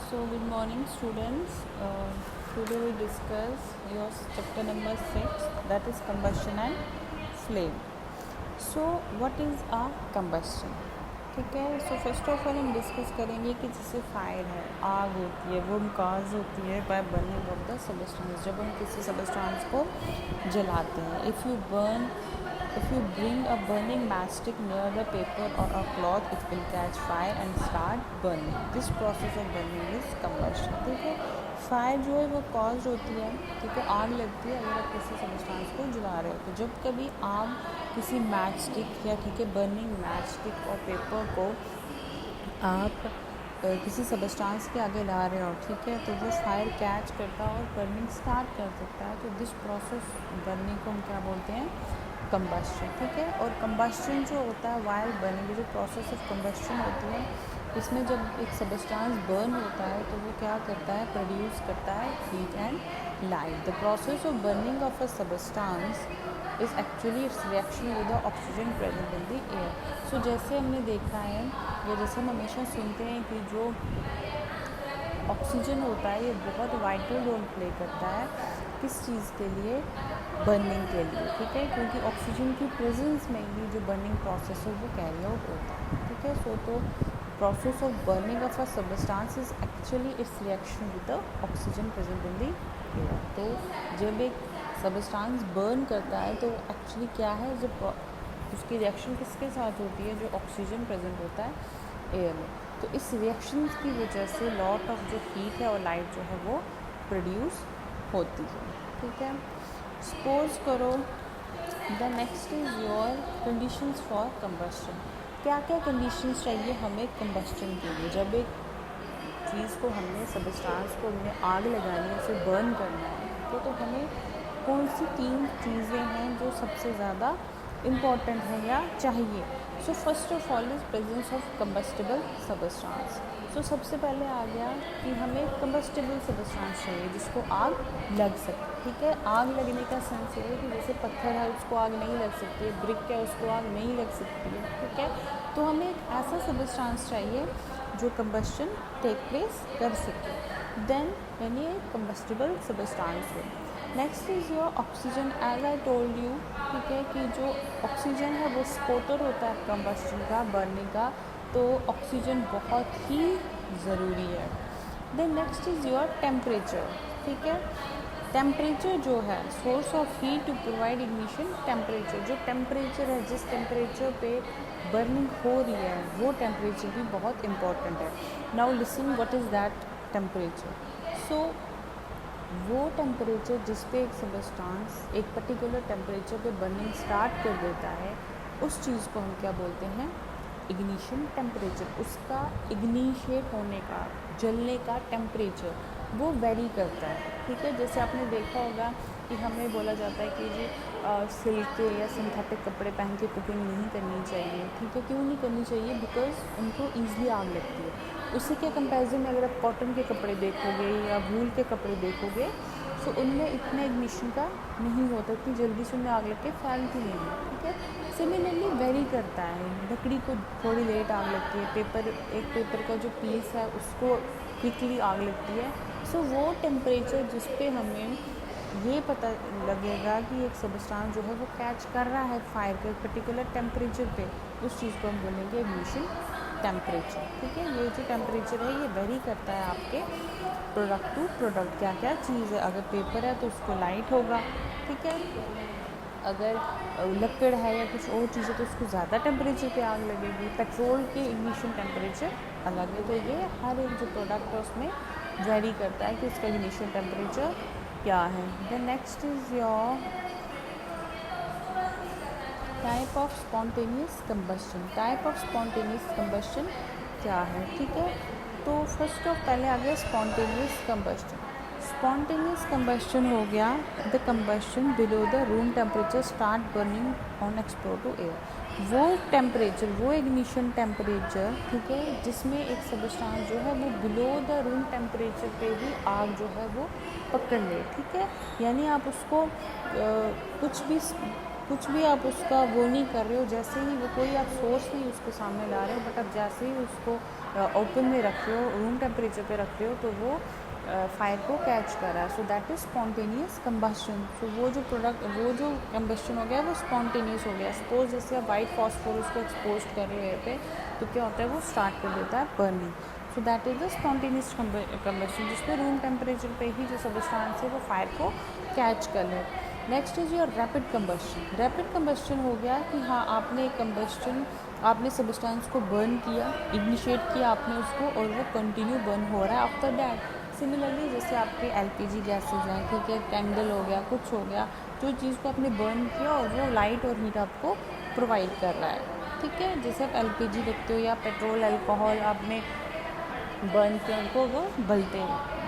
So good morning students. Today we discuss your chapter number 6, that is combustion and flame. So what is a combustion? ठीक है. So first of all हम discuss करेंगे कि जैसे fire है, आग होती है, वो काज होती है bye burning of the substance. जब हम किसी सबस्टेंस को जलाते हैं, if you bring a burning matchstick near the paper or a cloth, it will catch fire and start burning. This process of burning is combustion. ठीक है. Fire जो है वो कॉज होती है, ठीक है, आग लगती है अगर आप किसी सबस्टेंस को जला रहे हो. तो जब कभी आग किसी मैच स्टिक या ठीक है बर्निंग मैच स्टिक और पेपर को आप किसी सबस्टेंस के आगे ला रहे हो, ठीक है, तो वो फायर कैच करता है और बर्निंग स्टार्ट कर सकता है. तो दिस प्रोसेस बर्निंग को हम क्या बोलते हैं? कंबस्शन. ठीक है. और कंबस्शन जो होता है वाइल बर्निंग, जो प्रोसेस ऑफ कंबस्शन होती है, इसमें जब एक सबस्टेंस बर्न होता है तो वो क्या करता है? प्रोड्यूस करता है heat and light. The process of burning of a substance is actually its reaction with the oxygen present in the air. So जैसे हमने देखा है या जैसे हम हमेशा सुनते हैं कि जो ऑक्सीजन होता है ये बहुत वाइटल रोल प्ले करता है किस चीज़ के लिए? बर्निंग के लिए. ठीक है. क्योंकि ऑक्सीजन की प्रेजेंस में ही जो बर्निंग प्रोसेस है वो कैरी आउट होता है. ठीक है. सो तो process of burning of a substance is actually its reaction with the oxygen present in the air. तो जब एक सबस्टेंस बर्न करता है तो एक्चुअली क्या है? जब उसकी रिएक्शन किसके साथ होती है? जो ऑक्सीजन प्रेजेंट होता है एयर में. तो इस रिएक्शन की वजह से लॉट ऑफ जो हीट है और लाइट जो है वो प्रोड्यूस होती है. ठीक है. सपोज करो the next is your conditions for combustion. क्या क्या कंडीशंस चाहिए हमें कंबस्शन के लिए? जब एक चीज़ को हमने सबस्टेंस को हमने आग लगानी है, उसे बर्न करना है, तो हमें कौन सी 3 चीज़ें हैं जो सबसे ज़्यादा इम्पॉर्टेंट है या चाहिए? So first of all is presence of combustible substance. So सबसे पहले आ गया कि हमें कंबस्टिबल सबस्टेंस चाहिए जिसको आग लग सके. ठीक है. आग लगने का सेंस ये है कि जैसे पत्थर है उसको आग नहीं लग सकती है, ब्रिक है उसको आग नहीं लग सकती है. ठीक है. तो हमें एक ऐसा सबस्टेंस चाहिए जो कंबस्शन टेक प्लेस कर सके. देन यानी कंबस्टिबल सबस्टेंस हो. Next is your oxygen. As I told you, ठीक है, कि जो ऑक्सीजन है वो सपोर्टर होता है कंबस्शन का, बर्निंग का. तो ऑक्सीजन बहुत ही ज़रूरी है. Then next is your temperature. ठीक है. टेम्परेचर जो है source of heat to provide ignition. Temperature, जो टेम्परेचर है, जिस टेम्परेचर पे बर्निंग हो रही है, वो टेम्परेचर भी बहुत इम्पॉर्टेंट है. Now listen what is that temperature. So वो टेम्परेचर जिस पे एक सबस्टेंस एक पर्टिकुलर टेम्परेचर पे बर्निंग स्टार्ट कर देता है, उस चीज़ को हम क्या बोलते हैं? Ignition temperature. उसका इग्निशिएट होने का, जलने का टेम्परेचर वो वेरी करता है. ठीक है. जैसे आपने देखा होगा कि हमें बोला जाता है कि जी सिल्क के या सिंथेटिक कपड़े पहन के कुकिंग नहीं करनी चाहिए. ठीक है. क्यों नहीं करनी चाहिए? बिकॉज उनको ईज़िली आग लगती है. उसी के कंपैरिजन में अगर आप कॉटन के कपड़े देखोगे या वूल के कपड़े देखोगे तो उनमें इतने इग्निशन का नहीं होता, इतनी जल्दी से उनमें आग लग के फैलती नहीं है. ठीक है. सिमिलरली वेरी करता है. लकड़ी को थोड़ी लेट आग लगती है, एक पेपर का जो पीस है उसको क्विकली आग लगती है. सो वो टेम्परेचर जिस पे हमें ये पता लगेगा कि एक सबस्टेंस जो है वो कैच कर रहा है फायर के पर्टिकुलर टेम्परेचर पे, उस चीज़ को हम बोलेंगे इग्निशन टेम्परेचर. ठीक है. ये जो टेम्परेचर है ये वेरी करता है आपके प्रोडक्ट टू प्रोडक्ट. क्या क्या चीज़ है? अगर पेपर है तो उसको लाइट होगा. ठीक है. अगर लकड़ है या कुछ और चीज़ है तो उसको ज़्यादा टेम्परेचर पे आग लगेगी. पेट्रोल के इग्निशन टेम्परेचर अलग है. तो ये हर एक जो प्रोडक्ट है उसमें वेरी करता है कि उसका इग्निशन टेम्परेचर क्या है. The next is your type of spontaneous combustion. Type of spontaneous combustion क्या है? ठीक है. तो फर्स्ट ऑफ पहले आ गया स्पॉन्टेनियस कंबस्शन. स्पॉन्टेनियस कंबस्शन हो गया the combustion below the room temperature start burning on expose to air. वो टेम्परेचर, वो इग्निशन टेम्परेचर, ठीक है, जिसमें एक सबस्टेंस जो है वो बिलो द रूम टेम्परेचर पे ही आग जो है वो पकड़ ले. ठीक है. यानी आप उसको कुछ भी कुछ भी आप उसका वो नहीं कर रहे हो, जैसे ही वो कोई आप सोर्स नहीं उसके सामने ला रहे हो, बट आप जैसे ही उसको ओपन में रख रहे हो, रूम टेम्परेचर पे रख रहे हो, तो वो फायर को कैच कर रहा है। So that is spontaneous combustion. So वो जो कम्बस्शन हो गया वो स्पॉन्टेनियस हो गया। सपोज जैसे आप वाइट फॉस्फोरस को एक्सपोज कर रहे हो एयर पे, तो क्या होता है, वो स्टार्ट कर देता है burning. So that is the spontaneous combustion, जिसमें रूम टेम्परेचर पे ही जो सब्सटेंस है वो फायर को कैच कर ले। Next is your rapid combustion. Rapid combustion हो गया कि हाँ, आपने सब्सटेंस को बर्न किया, इनिशिएट किया आपने उसको, और वो कंटिन्यू बर्न हो रहा है आफ्टर दैट। सिमिलरली जैसे आपके एलपीजी गैसेज हैं, ठीक है, कैंडल हो गया, कुछ हो गया, जो चीज़ को आपने बर्न किया और वो लाइट और हीट आपको प्रोवाइड कर रहा है, ठीक है। जैसे आप एलपीजी देखते हो या पेट्रोल, अल्कोहल आपने बर्न किया, उनको वो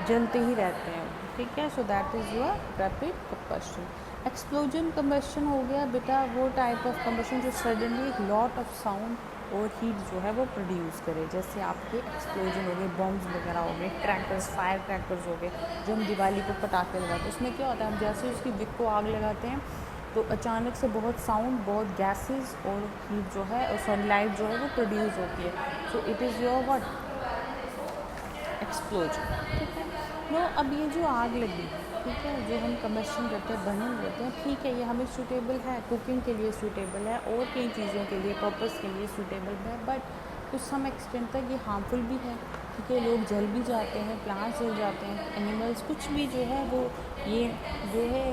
जलते ही रहते हैं, ठीक है। So that is your rapid combustion. Explosion combustion हो गया बेटा वो टाइप ऑफ कम्बस्शन जो सडनली एक लॉट ऑफ साउंड और हीट जो है वो प्रोड्यूस करे। जैसे आपके एक्सप्लोजन हो गए, बॉम्ब्स वगैरह हो गए, क्रैकर्स, फायर क्रैकर्स हो गए, जो हम दिवाली को पटाखे लगाते हैं, उसमें क्या होता है, हम जैसे उसकी विक को आग लगाते हैं तो अचानक से बहुत साउंड, बहुत गैसेस और हीट जो है, और सनलाइट जो है वो प्रोड्यूस होती है। So it is your what, explosion, ठीक है। नो, अब ये जो आग लगी, ठीक है, जो हम कम्बस्शन करते हैं, बर्निंग करते हैं, ठीक है, ये हमें सूटेबल है, कुकिंग के लिए सूटेबल है, और कई चीज़ों के लिए, पर्पस के लिए सूटेबल है, बट कुछ सम एक्सटेंट तक ये हार्मफुल भी है, ठीक है। लोग जल भी जाते हैं, प्लांट्स जल जाते हैं, एनिमल्स, कुछ भी जो है वो, ये जो है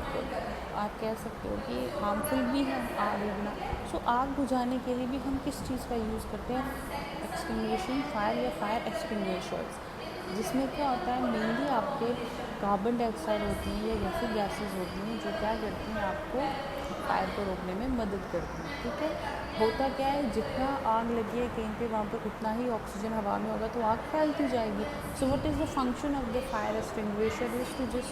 आप कह सकते हो कि हार्मफुल भी है आग लगना। सो आग बुझाने के लिए भी हम किस चीज़ का यूज़ करते हैं, एक्सटिंग्विशिंग फायर या फायर एक्सटिंग्विशर्स, जिसमें क्या होता है, मेनली आपके कार्बन डाइऑक्साइड होती हैं या जैसी गैसेस होती हैं जो क्या करती हैं, आपको फायर को रोकने में मदद करती हैं, ठीक है। होता क्या है, जितना आग लगी है कहीं पे, वहाँ पर उतना ही ऑक्सीजन हवा में होगा, तो आग फैलती जाएगी। So what is the function of the fire extinguisher is to just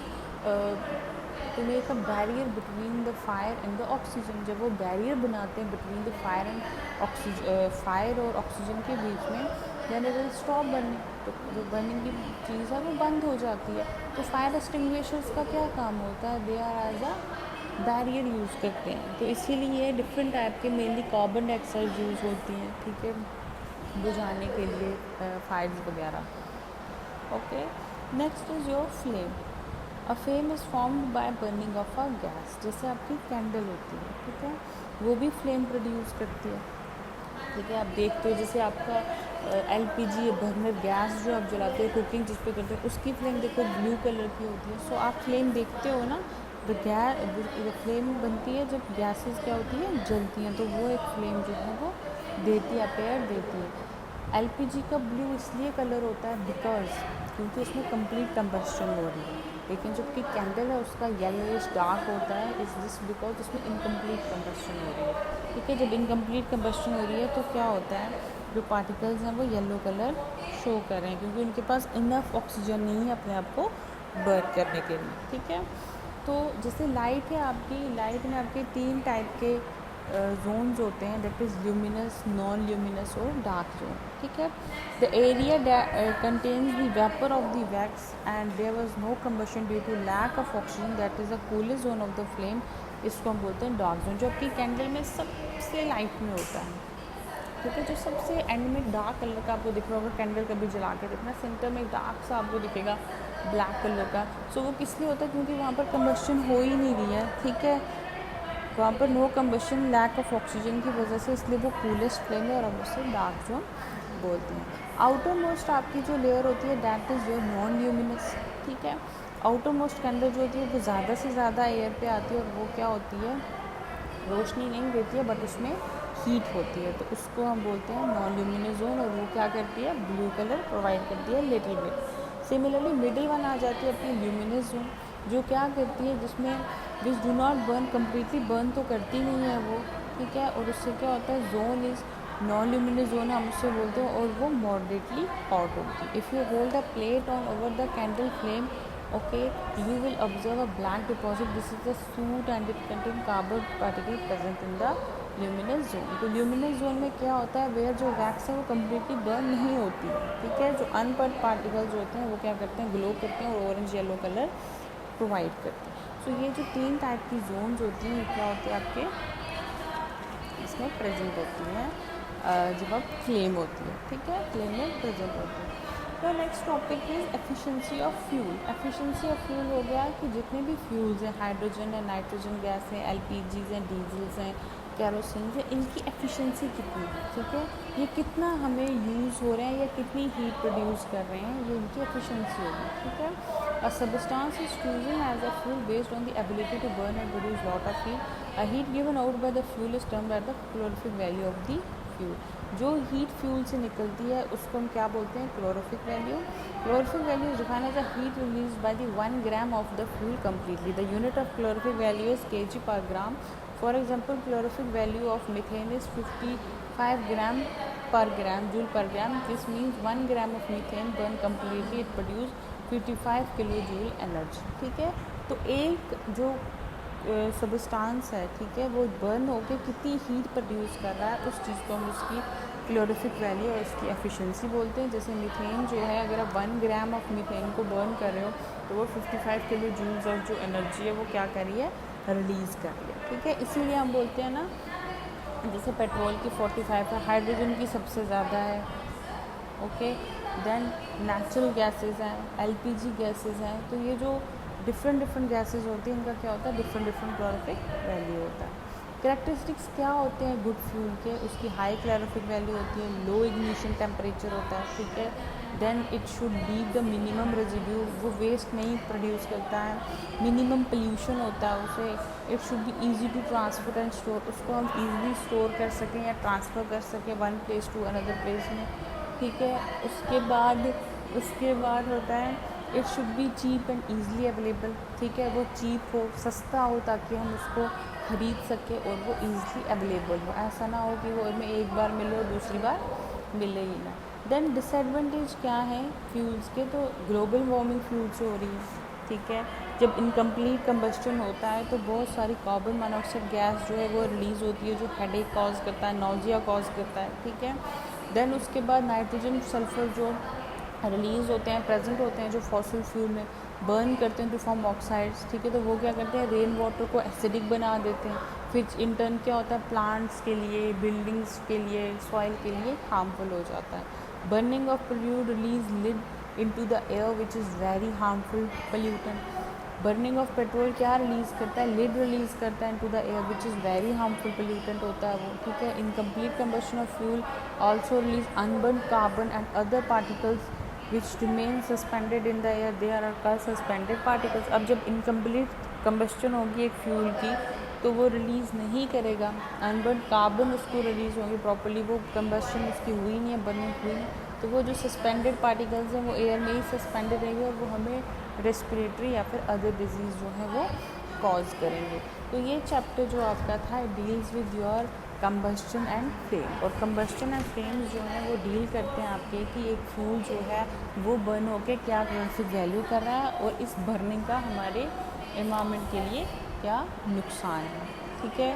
to make a barrier between the fire and the oxygen. जब वो बैरियर बनाते हैं between the fire and oxygen, fire और ऑक्सीजन के बीच में, then it will stop burning. तो जो बर्निंग की चीज़ है वो बंद हो जाती है। तो फायर एक्सटिंग्विशर्स का क्या काम होता है, they are as a barrier use करते हैं। तो इसीलिए डिफरेंट टाइप के मेनली कार्बन डाइऑक्साइड यूज़ होती हैं, ठीक है, बुझाने के लिए फायर्स वगैरह। Okay, next is your flame. A flame is formed by burning of a gas. जैसे आपकी कैंडल होती है, ठीक है, वो भी फ्लेम प्रोड्यूस करती है, ठीक है। आप देखते हो जैसे आपका एलपीजी बर्नर गैस जो आप जलाते हो, कुकिंग जिस पे करते हो, उसकी फ्लेम देखो ब्लू कलर की होती है। सो आप फ्लेम देखते हो ना, द फ्लेम बनती है जब गैसेस क्या होती है, जलती हैं, तो वो एक फ्लेम जो है वो देती है, अपेयर देती है। एलपीजी का ब्लू इसलिए कलर होता है बिकॉज, क्योंकि उसमें कंप्लीट कंबस्शन हो रही है। लेकिन जबकि कैंडल है उसका येलोइश डार्क होता है, इस जस्ट बिकॉज उसमें इनकम्प्लीट कंबस्शन हो रही है, ठीक है। जब इनकम्प्लीट कंबस्शन हो रही है तो क्या होता है, जो पार्टिकल्स हैं वो येलो कलर शो कर रहे हैं, क्योंकि उनके पास इनफ ऑक्सीजन नहीं है अपने आप को बर्न करने के लिए, ठीक है। तो जैसे लाइट है आपकी, लाइट में आपके 3 टाइप के जोन्स होते हैं, that is luminous, non luminous और डार्क जोन, ठीक है। The area contains the vapour of the wax and there was no combustion due to lack of oxygen, that is the coolest zone of the flame. इसको हम बोलते हैं dark zone, जो आपकी candle में सबसे लाइट में होता है, ठीक है। जो सबसे एंड में डार्क कलर का आपको दिख रहा होगा, कैंडल कभी जला के देखना, सेंटर में डार्क सा आपको दिखेगा ब्लैक कलर का। सो वो किस लिए होता है, क्योंकि वहाँ पर कंबशन हो ही नहीं रही है, ठीक है, वहाँ पर no combustion, lack of oxygen की वजह से, इसलिए वो कूलेस्ट फ्लेम है और हम उसे डार्क जोन बोलते हैं। आउटर मोस्ट आपकी जो लेयर होती है that is your non luminous, ठीक है। आउटर मोस्ट कैंडल जो होती है वो ज़्यादा से ज़्यादा एयर पे आती है, और वो क्या होती है, रोशनी नहीं देती है, बट उसमें हीट होती है, तो उसको हम बोलते हैं नॉन ल्यूमिनस जोन, और वो क्या करती है, ब्लू कलर प्रोवाइड करती है little bit. Similarly middle one आ जाती है अपनी ल्यूमिनस जोन, जो क्या करती है, जिसमें which do not burn, completely burn तो करती नहीं है वो, ठीक है, और उससे क्या होता है, zone is non luminous zone हम उससे बोलते हैं, और वो मॉडरेटली हॉट होती है। If you hold the plate on over the candle flame, okay, you will observe a black deposit. This is the soot and it contain carbon particle present in the luminous zone. तो luminous zone में क्या होता है, where जो wax है वो completely burn नहीं होती है, ठीक है। जो अनबर्न पार्टिकल्स होते हैं वो क्या करते हैं, ग्लो करते हैं और ऑरेंज येलो कलर प्रोवाइड करते हैं। सो ये जो 3 टाइप की जोन्स होती हैं, क्या होती है आपके गैस में प्रेजेंट होती हैं जब अब फ्लेम होती है, ठीक है, फ्लेम में प्रेजेंट होती है। तो next topic is efficiency of fuel. Efficiency of fuel हो गया कि जितने भी फ्यूल्स हैं, हाइड्रोजन है, नाइट्रोजन गैस है, एलपीजीज हैं, डीजल्स हैं, कैरोसिन है, इनकी एफिशिएंसी कितनी है, ठीक है, ये कितना हमें यूज़ हो रहे हैं या कितनी हीट प्रोड्यूस कर रहे हैं, ये इनकी एफिशिएंसी होगी, ठीक है। A substance is chosen as a fuel based on the ability to burn and produce lot of heat. A heat given out by the fuel is termed at the calorific value of the fuel. जो heat fuel से निकलती है उसको हम क्या बोलते हैं, calorific value. Calorific value is defined as a heat release by the 1 gram of the fuel completely. The unit of calorific value is kg per gram. For example, calorific value of methane is 55 gram per gram, joule per gram. This means 1 gram of methane burn completely, it produce 55 kilojoule energy, ठीक है। तो एक जो substance है, ठीक है, वो burn होकर कितनी हीट प्रोड्यूस कर रहा है, उस चीज़ को हम उसकी क्लोरोफिक वैल्यू और उसकी एफिशिएंसी बोलते हैं। जैसे मीथेन जो है, अगर आप 1 ग्राम ऑफ मीथेन को बर्न कर रहे हो तो वो 55 किलो जूल्स ऑफ जो एनर्जी है वो क्या कर रही है, रिलीज़ कर रही है, ठीक है। इसीलिए हम बोलते हैं ना, जैसे पेट्रोल की 45 है, हाइड्रोजन की सबसे ज़्यादा है, ओके। देन नेचुरल गैसेस हैं, एलपीजी गैसेस हैं, तो ये जो डिफरेंट गैसेस होती हैं इनका क्या होता है, डिफरेंट क्लोरोफिक वैल्यू होता है। कैरेक्टरिस्टिक्स क्या होते हैं गुड फ्यूल के, उसकी हाई क्लोरोफिक वैल्यू होती है, लो इग्निशन टेम्परेचर होता है, ठीक है। Then it should leave the minimum residue, वो वेस्ट नहीं प्रोड्यूस करता है, मिनिमम पोल्यूशन होता है उसे। It should be easy to transport and store, उसको हम ईजिली स्टोर कर सकें या ट्रांसफ़र कर सकें one place to another place में, ठीक है। उसके बाद होता है it should be cheap and easily available, ठीक है, वो चीप हो, सस्ता हो, ताकि हम उसको ख़रीद सकें और वो ईजिली अवेलेबल हो। ऐसा ना हो कि वो में एक बार मिले और दूसरी बार मिले ही ना। देन डिसएडवांटेज क्या है फ्यूल्स के, तो ग्लोबल वार्मिंग फ्यूल से हो रही है, ठीक है। जब इनकम्प्लीट कंबस्टन होता है तो बहुत सारी कार्बन मोनोऑक्साइड गैस जो है वो रिलीज़ होती है, जो हेडेक कॉज करता है, नोजिया कॉज करता है, ठीक है। देन उसके बाद नाइट्रोजन सल्फर जो रिलीज़ होते हैं, प्रेजेंट होते हैं जो फॉसिल फ्यूल में, बर्न करते हैं टू फॉर्म ऑक्साइड्स, ठीक है। तो वो क्या करते हैं, रेन वाटर को एसिडिक बना देते हैं, फिर इन टर्न क्या होता है, प्लांट्स के लिए, बिल्डिंग्स के लिए, सॉइल के लिए हार्मफुल हो जाता है। Burning of pollute release lead into the air which is very harmful pollutant. Burning of petrol क्या रिलीज़ करता है, लिड रिलीज़ करता है into the air which is very harmful pollutant होता है वो, ठीक है। Incomplete combustion of fuel also release unburnt carbon and other particles which remain suspended in the air, they are called suspended particles। अब जब incomplete combustion होगी एक fuel की तो वो रिलीज़ नहीं करेगा, अनबर्न कार्बन उसको रिलीज़ होंगे प्रॉपर्ली, वो कंबस्टन उसकी हुई नहीं है, बर्निंग हुई नहीं, तो वो जो सस्पेंडेड पार्टिकल्स हैं वो एयर में ही सस्पेंडेड रहेंगे और वो हमें रेस्पिरेटरी या फिर अदर डिजीज़ जो है वो कॉज करेंगे। तो ये चैप्टर जो आपका था deals with your combustion and flame, और कंबस्टन एंड फ्लेम्स जो है वो डील करते हैं आपके कि एक फ्यूल जो है वो बर्न होकर क्या कैलोरीफिक वैल्यू कर रहा है और इस बर्निंग का हमारे एनवायरनमेंट के लिए क्या नुकसान है, ठीक है।